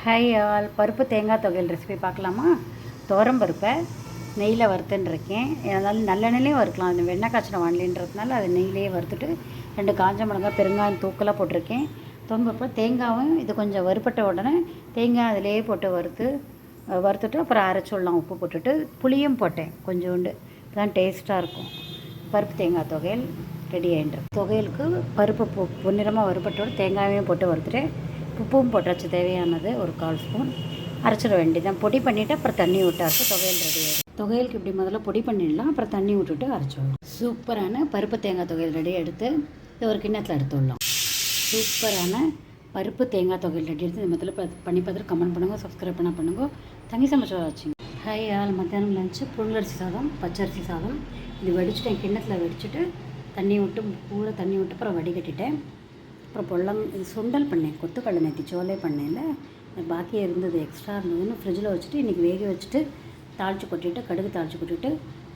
Hi all, பருப்பு தேங்காய் துவையல் ரெசிபி பார்க்கலாமா? துவரம் பருப்பை நெய்யில் வறுத்துன்னு இருக்கேன். அதனால் நல்லெண்ணெயிலையும் வறுக்கலாம். அது வெண்ணெய் காய்ச்சின வானலின்றதுனால அது நெய்யிலேயே வறுத்துட்டு 2 காஞ்ச மிளகாய், பெருங்காயம் தூக்கலாக போட்டிருக்கேன். துவரம்பருப்பு தேங்காயும் இது கொஞ்சம் வறுப்பட்ட உடனே தேங்காய் அதிலேயே போட்டு வறுத்துட்டு அப்புறம் அரைச்சி விடலாம். உப்பு போட்டுட்டு புளியும் போட்டேன் கொஞ்சோண்டு. தான் டேஸ்ட்டாக இருக்கும். பருப்பு தேங்காய் துவையல் ரெடி ஆகிட்டு. துவையலுக்கு பருப்பு பொன்னிறமாக வறுப்பட்டோடு தேங்காயும் போட்டு வறுத்துட்டு உப்பும் போட்டாச்சு. தேவையானது ஒரு 1/4 ஸ்பூன் அரைச்சிட வேண்டியதான். பொடி பண்ணிவிட்டு அப்புறம் தண்ணி விட்டாச்சு. துவையல் ரெடி ஆகிடும். துவையலுக்கு இப்படி முதல்ல பொடி பண்ணிடலாம், அப்புறம் தண்ணி விட்டுட்டு அரைச்சிடலாம். சூப்பரான பருப்பு தேங்காய் துவையல் ரெடி எடுத்து இது ஒரு கிண்ணத்தில் எடுத்து விடலாம். சூப்பரான பருப்பு தேங்காய் துவையல் ரெடி எடுத்து இது முதல்ல பண்ணி பார்த்துட்டு கமெண்ட் பண்ணுங்க, சப்ஸ்கிரைப் பண்ணுங்க. தங்கி சமைச்சு வச்சுங்க. ஹாய் ஆல், மத்தியானம் லஞ்சு புழுங்கரிசி சாதம், பச்சரிசி சாதம். இது வடிச்சுட்டு என் கிண்ணத்தில் வடிச்சுட்டு தண்ணி விட்டு பூரா தண்ணி விட்டு அப்புறம் வடிகட்டிட்டேன். அப்புறம் இது சுண்டல் பண்ணேன். கொத்துக்கடலை நேற்று சோலை பண்ணேன்ல, பாக்கி இருந்தது எக்ஸ்ட்ரா இருந்ததுன்னு ஃப்ரிட்ஜில் வச்சுட்டு இன்றைக்கி வேக வச்சுட்டு தாளித்து கொட்டிட்டு கடுகு தாளித்து கொட்டிட்டு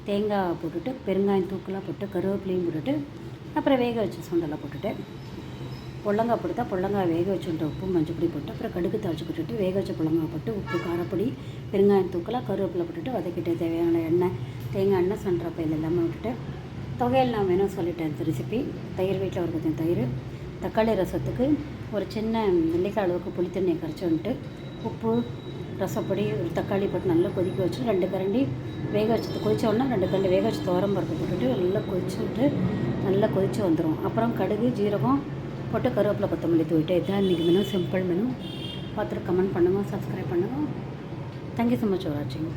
தேங்காய் போட்டுட்டு பெருங்காயம் தூக்கலாக போட்டு கருவேப்பிலையும் போட்டுட்டு அப்புறம் வேக வச்சு சுண்டலை போட்டுட்டு பொள்ளங்காய் போட்டு பொள்ளங்காய் வேக வச்சுட்டு உப்பு மஞ்சப்பொடி போட்டு அப்புறம் கடுகு தாளித்து கொட்டிட்டு வேக வச்ச பொள்ளங்காய் போட்டு உப்பு காரப்பொடி பெருங்காயம் தூக்கலாக கருவேப்பிலை போட்டுட்டு வதக்கிட்டு தேவையான எண்ணெய் தேங்காய் எண்ணெய் சன்றப்பையில் எல்லாமே விட்டுட்டு துவையல் நான் வேணும் சொல்லிட்டேன். இந்த ரெசிபி தயிர் வீட்டில் ஒரு கொஞ்சம் தயிர், தக்காளி ரசத்துக்கு ஒரு சின்ன நெல்லிக்காய் அளவுக்கு புளி தண்ணியை கரைச்சி வந்துட்டு உப்பு ரசப்பொடி ஒரு தக்காளி போட்டு நல்லா கொதிக்க வச்சு 2 கரண்டி வேக வச்சு கொதிச்சோன்னா 2 கரண்டி வேக வச்சு துவரம் பருப்பு போட்டுட்டு நல்லா கொதிச்சுட்டு நல்லா கொதித்து வந்துடும். அப்புறம் கடுகு ஜீரகம் போட்டு கருவேப்பிலை கொத்தமல்லி தூவிட்டு இதுதான் இன்றைக்கி மெனு. Simple menu. பார்த்துட்டு கமெண்ட் பண்ணுங்கள், சப்ஸ்கிரைப் பண்ணுங்கள். தேங்க்யூ ஸோ மச் ஃபார் வாட்சிங்.